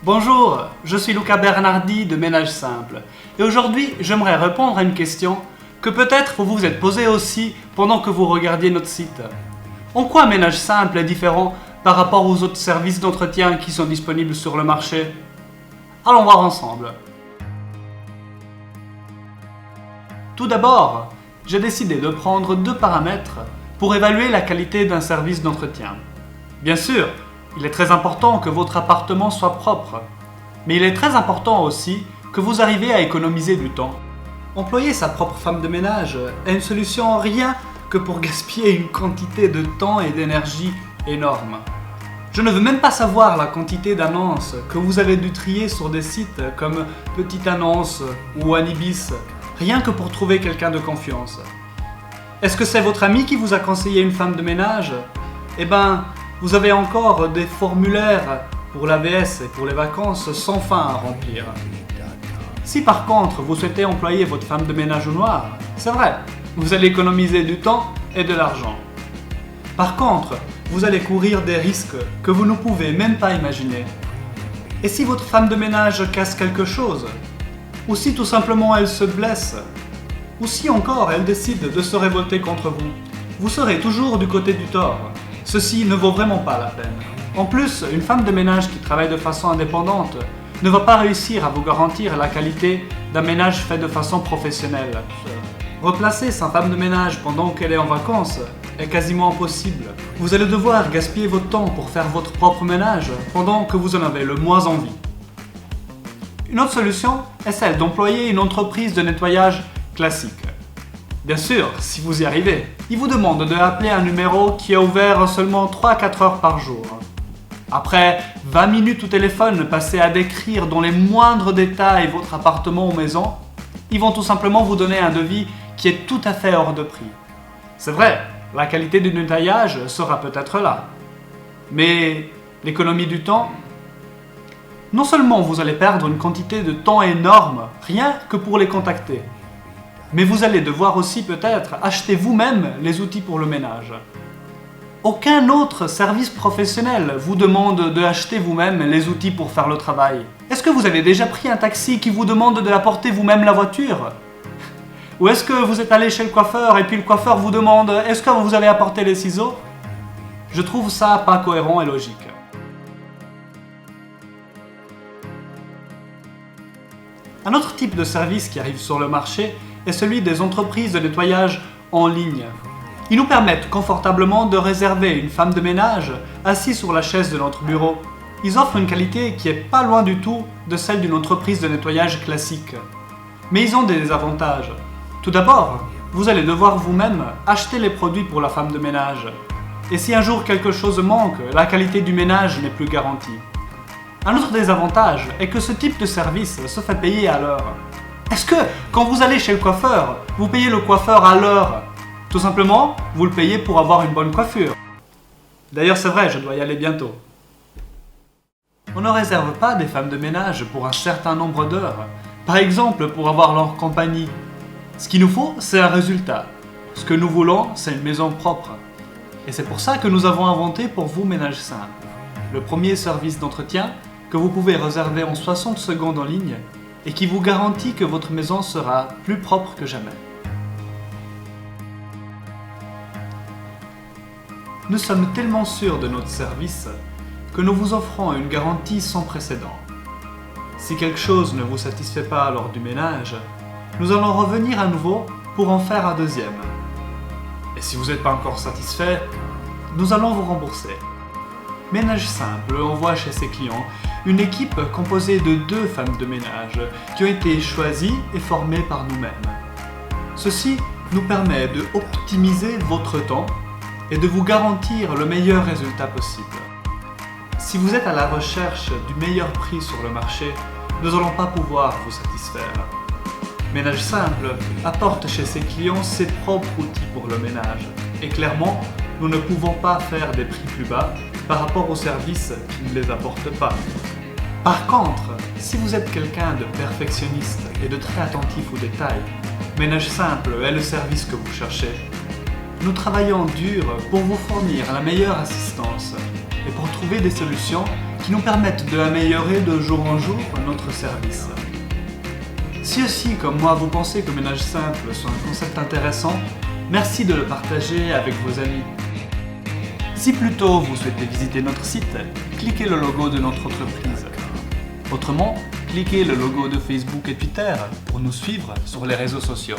Bonjour, je suis Luca Bernardi de Ménage Simple et aujourd'hui j'aimerais répondre à une question que peut-être vous vous êtes posée aussi pendant que vous regardiez notre site. En quoi Ménage Simple est différent par rapport aux autres services d'entretien qui sont disponibles sur le marché? Allons voir ensemble. Tout d'abord, j'ai décidé de prendre deux paramètres pour évaluer la qualité d'un service d'entretien. Bien sûr, il est très important que votre appartement soit propre, mais il est très important aussi que vous arrivez à économiser du temps. Employer sa propre femme de ménage est une solution rien que pour gaspiller une quantité de temps et d'énergie énorme. Je ne veux même pas savoir la quantité d'annonces que vous avez dû trier sur des sites comme Petite Annonce ou Anibis, rien que pour trouver quelqu'un de confiance. Est-ce que c'est votre ami qui vous a conseillé une femme de ménage? Eh ben, vous avez encore des formulaires pour l'AVS et pour les vacances sans fin à remplir. Si par contre vous souhaitez employer votre femme de ménage au noir, c'est vrai, vous allez économiser du temps et de l'argent. Par contre, vous allez courir des risques que vous ne pouvez même pas imaginer. Et si votre femme de ménage casse quelque chose? Ou si tout simplement elle se blesse? Ou si encore elle décide de se révolter contre vous? Vous serez toujours du côté du tort. Ceci ne vaut vraiment pas la peine. En plus, une femme de ménage qui travaille de façon indépendante ne va pas réussir à vous garantir la qualité d'un ménage fait de façon professionnelle. Replacer sa femme de ménage pendant qu'elle est en vacances est quasiment impossible. Vous allez devoir gaspiller votre temps pour faire votre propre ménage pendant que vous en avez le moins envie. Une autre solution est celle d'employer une entreprise de nettoyage classique. Bien sûr, si vous y arrivez, il vous demande d'appeler un numéro qui est ouvert seulement 3-4 heures par jour. Après 20 minutes au téléphone passées à décrire dans les moindres détails votre appartement ou maison, ils vont tout simplement vous donner un devis qui est tout à fait hors de prix. C'est vrai, la qualité du nettoyage sera peut-être là. Mais l'économie du temps? Non seulement vous allez perdre une quantité de temps énorme, rien que pour les contacter, mais vous allez devoir aussi peut-être acheter vous-même les outils pour le ménage. Aucun autre service professionnel vous demande d'acheter vous-même les outils pour faire le travail. Est-ce que vous avez déjà pris un taxi qui vous demande d'apporter vous-même la voiture? Ou est-ce que vous êtes allé chez le coiffeur et puis le coiffeur vous demande « Est-ce que vous avez apporté les ciseaux ?» Je trouve ça pas cohérent et logique. Un autre type de service qui arrive sur le marché est celui des entreprises de nettoyage en ligne. Ils nous permettent confortablement de réserver une femme de ménage assise sur la chaise de notre bureau. Ils offrent une qualité qui est pas loin du tout de celle d'une entreprise de nettoyage classique. Mais ils ont des désavantages. Tout d'abord, vous allez devoir vous-même acheter les produits pour la femme de ménage. Et si un jour quelque chose manque, la qualité du ménage n'est plus garantie. Un autre désavantage est que ce type de service se fait payer à l'heure. Est-ce que, quand vous allez chez le coiffeur, vous payez le coiffeur à l'heure? Tout simplement, vous le payez pour avoir une bonne coiffure. D'ailleurs, c'est vrai, je dois y aller bientôt. On ne réserve pas des femmes de ménage pour un certain nombre d'heures. Par exemple, pour avoir leur compagnie. Ce qu'il nous faut, c'est un résultat. Ce que nous voulons, c'est une maison propre. Et c'est pour ça que nous avons inventé pour vous Ménage Simple, le premier service d'entretien que vous pouvez réserver en 60 secondes en ligne et qui vous garantit que votre maison sera plus propre que jamais. Nous sommes tellement sûrs de notre service que nous vous offrons une garantie sans précédent. Si quelque chose ne vous satisfait pas lors du ménage, nous allons revenir à nouveau pour en faire un deuxième. Et si vous n'êtes pas encore satisfait, nous allons vous rembourser. Ménage Simple envoie chez ses clients une équipe composée de 2 femmes de ménage qui ont été choisies et formées par nous-mêmes. Ceci nous permet de optimiser votre temps et de vous garantir le meilleur résultat possible. Si vous êtes à la recherche du meilleur prix sur le marché, nous n'allons pas pouvoir vous satisfaire. Ménage Simple apporte chez ses clients ses propres outils pour le ménage. Et clairement, nous ne pouvons pas faire des prix plus bas par rapport aux services qui ne les apportent pas. Par contre, si vous êtes quelqu'un de perfectionniste et de très attentif aux détails, Ménage Simple est le service que vous cherchez. Nous travaillons dur pour vous fournir la meilleure assistance et pour trouver des solutions qui qui nous permettent d'améliorer de jour en jour notre service. Si aussi, comme moi, vous pensez que Ménage Simple soit un concept intéressant, merci de le partager avec vos amis. Si plutôt vous souhaitez visiter notre site, cliquez le logo de notre entreprise. Autrement, cliquez le logo de Facebook et Twitter pour nous suivre sur les réseaux sociaux.